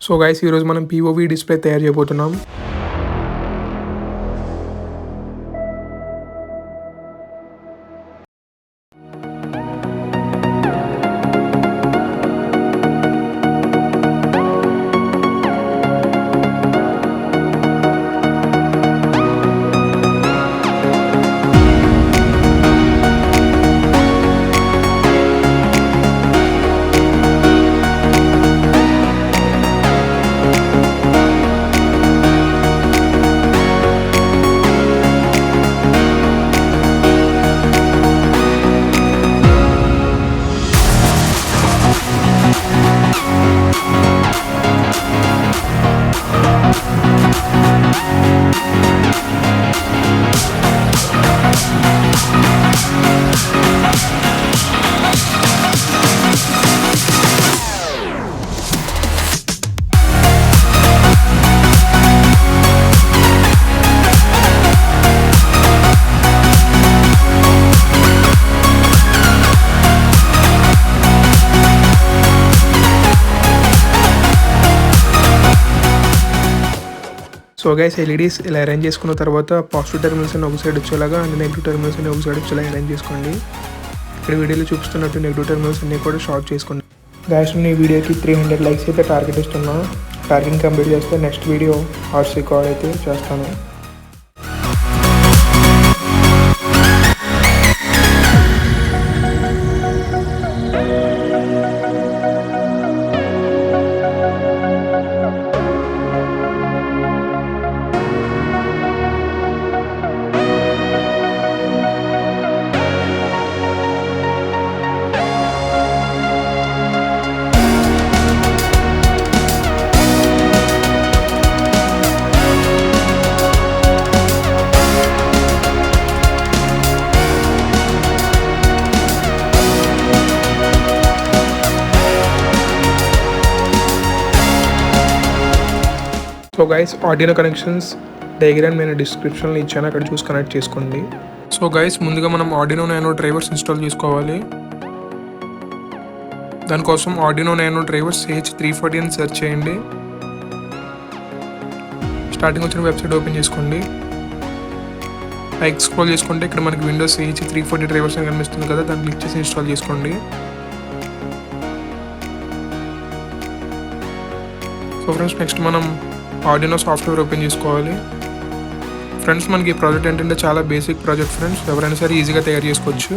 So guys ఈరోజు మనం POV display తయారు చేయబోతున్నాం. సో గైస్ LEDs ఇలా అరేంజ్ చేసుకున్న తర్వాత పాజిటివ్ టెర్మినల్స్ అన్ని ఒక సైడ్ వచ్చేలాగా అండ్ నెగిటివ్ టెర్మినల్స్ అన్ని ఒక సైడ్ వచ్చేలా అరేంజ్ చేసుకోండి. ఇక్కడ వీడియోలో చూపిస్తున్నట్టు నెగిటివ్ టెర్మినల్స్ అన్ని కూడా షార్ట్ చేసుకోండి. గైస్ నేను ఈ వీడియోకి 300 లైక్స్ అయితే టార్గెట్ ఇస్తున్నా. టార్గెట్ కంప్లీట్ చేస్తే నెక్స్ట్ వీడియో RC కాల్ అయితే చేస్తాను. So guys Arduino connections diagram నేను డిస్క్రిప్షన్లో ఇచ్చాను, అక్కడ చూసి కనెక్ట్ చేసుకోండి. సో గైస్ ముందుగా మనం ఆర్డినో నానో డ్రైవర్స్ ఇన్స్టాల్ చేసుకోవాలి. దానికోసం ఆర్డినో నానో డ్రైవర్స్ CH340 అని సెర్చ్ చేయండి. స్టార్టింగ్ వచ్చిన వెబ్సైట్ ఓపెన్ చేసుకోండి. పైకి స్క్రోల్ చేసుకుంటే ఇక్కడ మనకి విండోస్ CH340 డ్రైవర్స్ అని కనిపిస్తుంది కదా, దాన్ని క్లిక్ చేసి ఇన్స్టాల్ చేసుకోండి. సో ఫ్రెండ్స్ నెక్స్ట్ మనం ఆర్డినో సాఫ్ట్వేర్ ఓపెన్ చేసుకోవాలి. ఫ్రెండ్స్ మనకి ఈ ప్రాజెక్ట్ ఏంటంటే చాలా బేసిక్ ప్రాజెక్ట్ ఫ్రెండ్స్, ఎవరైనా సరే ఈజీగా తయారు చేసుకోవచ్చు.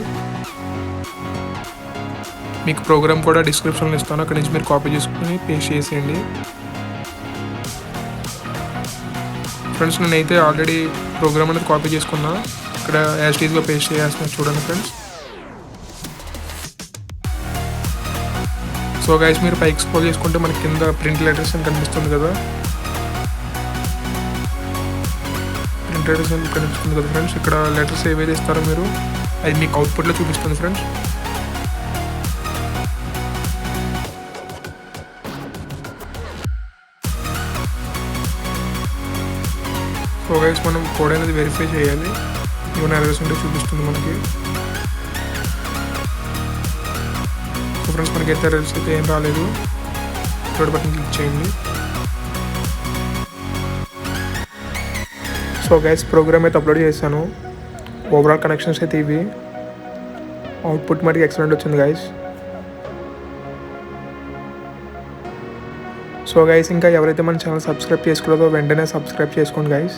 మీకు ప్రోగ్రామ్ కూడా డిస్క్రిప్షన్లో ఇస్తాను, అక్కడి నుంచి మీరు కాపీ చేసుకుని పేస్ట్ చేసేయండి. ఫ్రెండ్స్ నేనైతే ఆల్రెడీ ప్రోగ్రామ్ అనేది కాపీ చేసుకున్నా, ఇక్కడ యాజ్ టీజ్గా పేస్ట్ చేయాల్సిన చూడండి ఫ్రెండ్స్. సో గైస్ మీరు పైకి స్క్రోల్ చేసుకుంటే మనకి కింద ప్రింట్ లెటర్స్ అని కనిపిస్తుంది కదా, కనిపిస్తుంది కదా ఫ్రెండ్స్. ఇక్కడ లెటర్స్ ఏవైతే ఇస్తారో మీరు అది మీకు అవుట్పుట్లో చూపిస్తుంది ఫ్రెండ్స్. సో గైస్ మనం కోడ్ అనేది వెరిఫై చేయాలి, ఏమైనా ఎర్రర్స్ ఉంటే చూపిస్తుంది మనకి. సో ఫ్రెండ్స్ మనకైతే ఎర్రర్స్ అయితే ఏం రాలేదు. థర్డ్ బటన్ క్లిక్ చేయండి. సో గైస్ ప్రోగ్రామ్ అయితే అప్లోడ్ చేశాను. ఓవరాల్ కనెక్షన్స్ అయితే ఇవి. అవుట్పుట్ మటుకు ఎక్సలెంట్ వచ్చింది గైస్. సో గైస్ ఇంకా ఎవరైతే మన ఛానల్ సబ్స్క్రైబ్ చేసుకోలేదో వెంటనే సబ్స్క్రైబ్ చేసుకోండి గైస్.